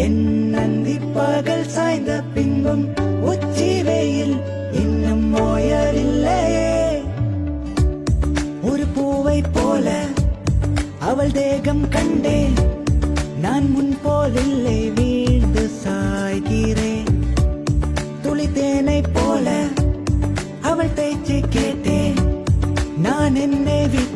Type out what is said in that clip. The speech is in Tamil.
என் நந்தி பகல் சாய்ந்த பின்பும் உச்சி வெயில் இன்னும் ஓயவில்லையே. ஒரு பூவை போல அவள் தேகம் கண்டேன், நான் முன் போலில்லை வீழ்ந்து சாய்கிறேன். துளி தேனை போல அவள் பேச்சு கேட்டேன், நான் என்னை விட்டு